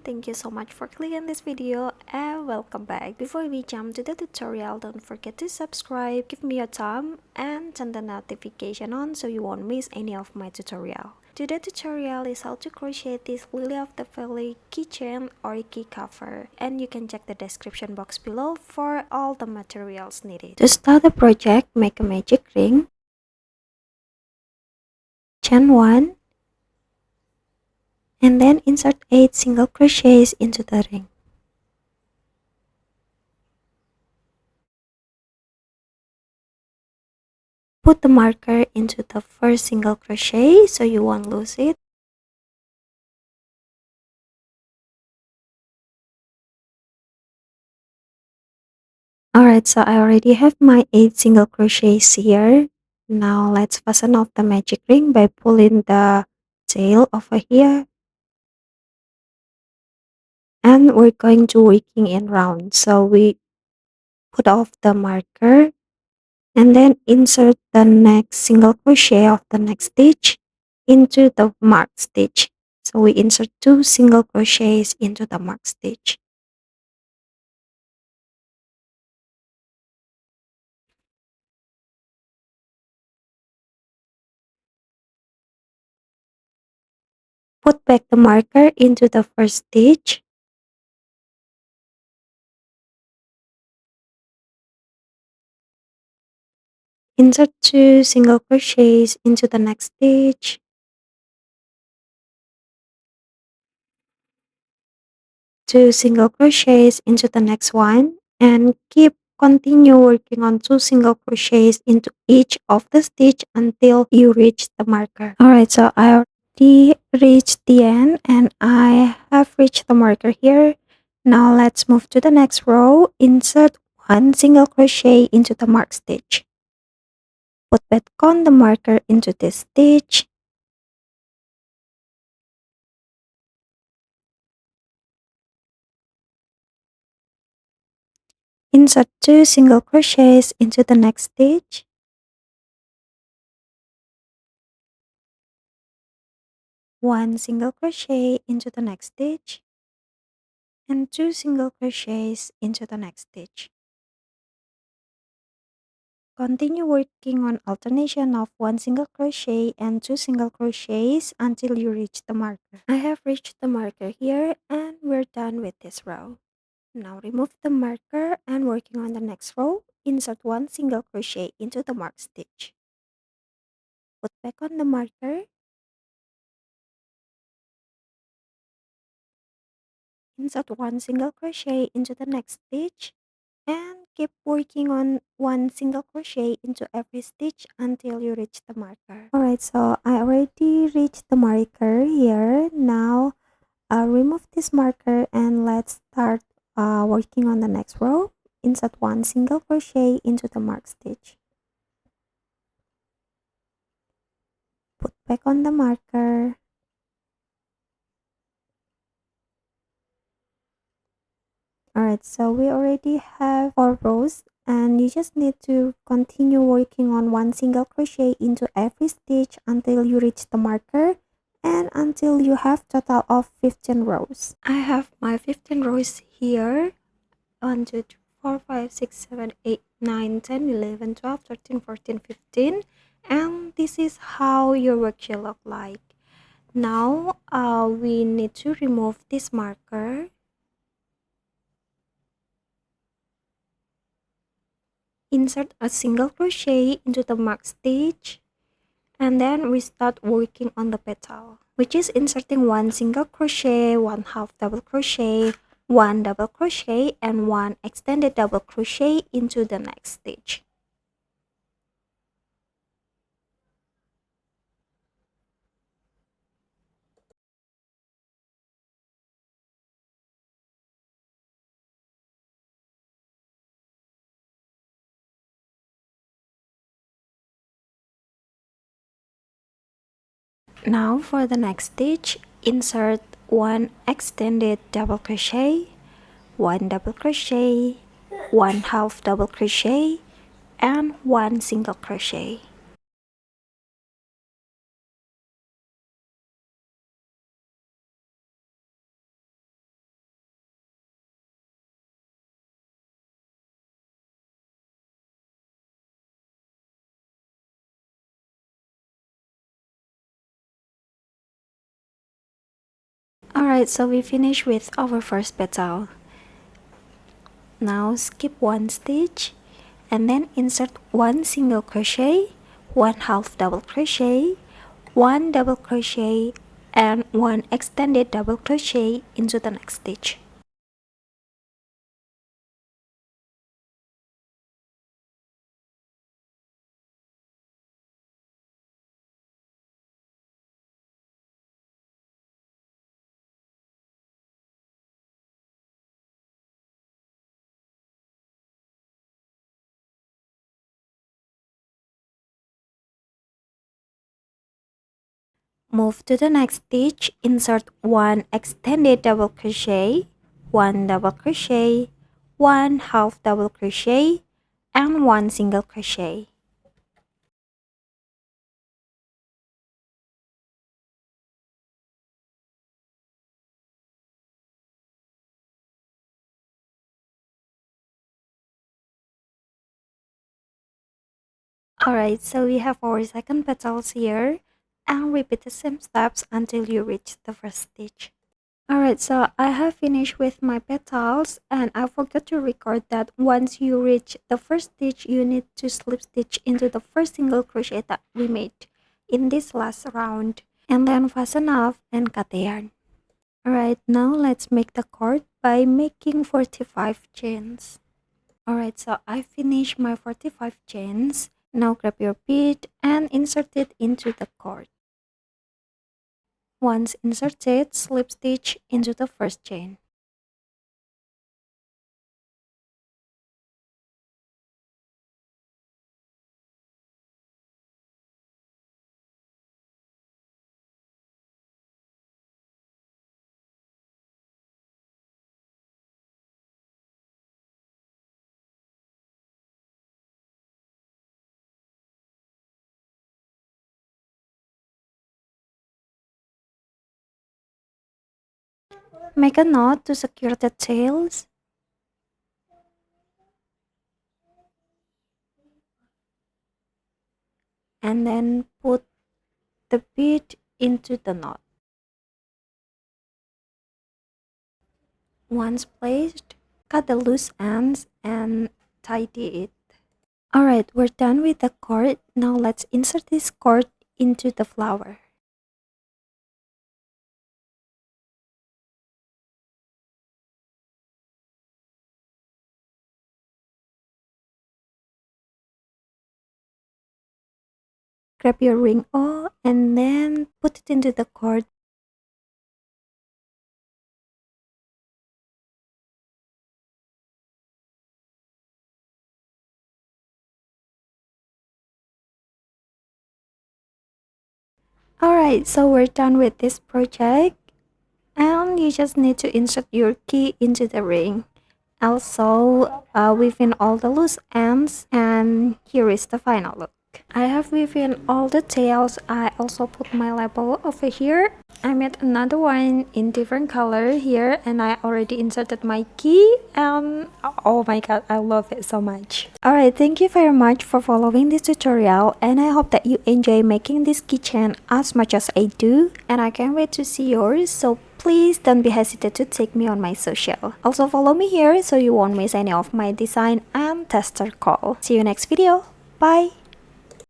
everyone, thank you so much for clicking this video and welcome back. Before we jump to the tutorial, don't forget to subscribe, give me a thumb and turn the notification on so you won't miss any of my tutorial. Today's tutorial is how to crochet this lily of the valley keychain or key cover, and you can check the description box below for all the materials needed. To start the project, make a magic ring, chain 1, and then insert 8 single crochets into the ring. Put the marker into the first single crochet so you won't lose it. Alright, so I already have my 8 single crochets here. Now let's fasten off the magic ring by pulling the tail over here. And we're going to working in round. So we put off the marker and then insert the next single crochet of the next stitch into the marked stitch. So we insert 2 single crochets into the marked stitch. Put back the marker into the first stitch. Insert 2 single crochets into the next stitch. Two single crochets into the next one, and continue working on 2 single crochets into each of the stitch until you reach the marker. Alright, so I already reached the end and I have reached the marker here. Now let's move to the next row. Insert 1 single crochet into the marked stitch. Put back on the marker into this stitch. Insert 2 single crochets into the next stitch. One single crochet into the next stitch. And 2 single crochets into the next stitch. Continue working on alternation of 1 single crochet and 2 single crochets until you reach the marker. I have reached the marker here and we're done with this row. Now remove the marker and working on the next row, insert 1 single crochet into the marked stitch. Put back on the marker. Insert 1 single crochet into the next stitch and keep working on 1 single crochet into every stitch until you reach the marker. Alright, so I already reached the marker here. Now I'll remove this marker and let's start working on the next row. Insert 1 single crochet into the marked stitch. Put back on the marker. Alright, so we already have 4 rows and you just need to continue working on 1 single crochet into every stitch until you reach the marker and until you have total of 15 rows. I have my 15 rows here. 1, 2, 3, 4, 5, 6, 7, 8, 9, 10, 11, 12, 13, 14, 15, and this is how your work should look like. Now we need to remove this marker. Insert a single crochet into the marked stitch and then we start working on the petal, which is inserting 1 single crochet, 1 half double crochet, 1 double crochet and 1 extended double crochet into the next stitch. Now for the next stitch, insert 1 extended double crochet, 1 double crochet, 1 half double crochet and 1 single crochet. Alright, so we finished with our first petal. Now skip one stitch and then insert one single crochet, one half double crochet, one double crochet, and one extended double crochet into the next stitch. Move to the next stitch, insert one extended double crochet, one double crochet, one half double crochet, and one single crochet. Alright, so we have our second petals here, and repeat the same steps until you reach the first stitch. Alright, so I have finished with my petals, and I forgot to record that once you reach the first stitch, you need to slip stitch into the first single crochet that we made in this last round, and then fasten off and cut the yarn. Alright, now let's make the cord by making 45 chains. Alright, so I finished my 45 chains. Now grab your bead and insert it into the cord. Once inserted, slip stitch into the first chain. Make a knot to secure the tails. And then put the bead into the knot. Once placed, cut the loose ends and tidy it. Alright, we're done with the cord. Now let's insert this cord into the flower. Grab your ring O and then put it into the cord. Alright, so we're done with this project, and you just need to insert your key into the ring. Also, weave in all the loose ends, and here is the final look. I have weaved in all the tails. I also put my label over here. I made another one in different color here, and I already inserted my key, and oh my god, I love it so much. Alright, thank you very much for following this tutorial, and I hope that you enjoy making this keychain as much as I do, and I can't wait to see yours. So please don't be hesitant to take me on my social. Also follow me here so you won't miss any of my design and tester call. See you next video. Bye!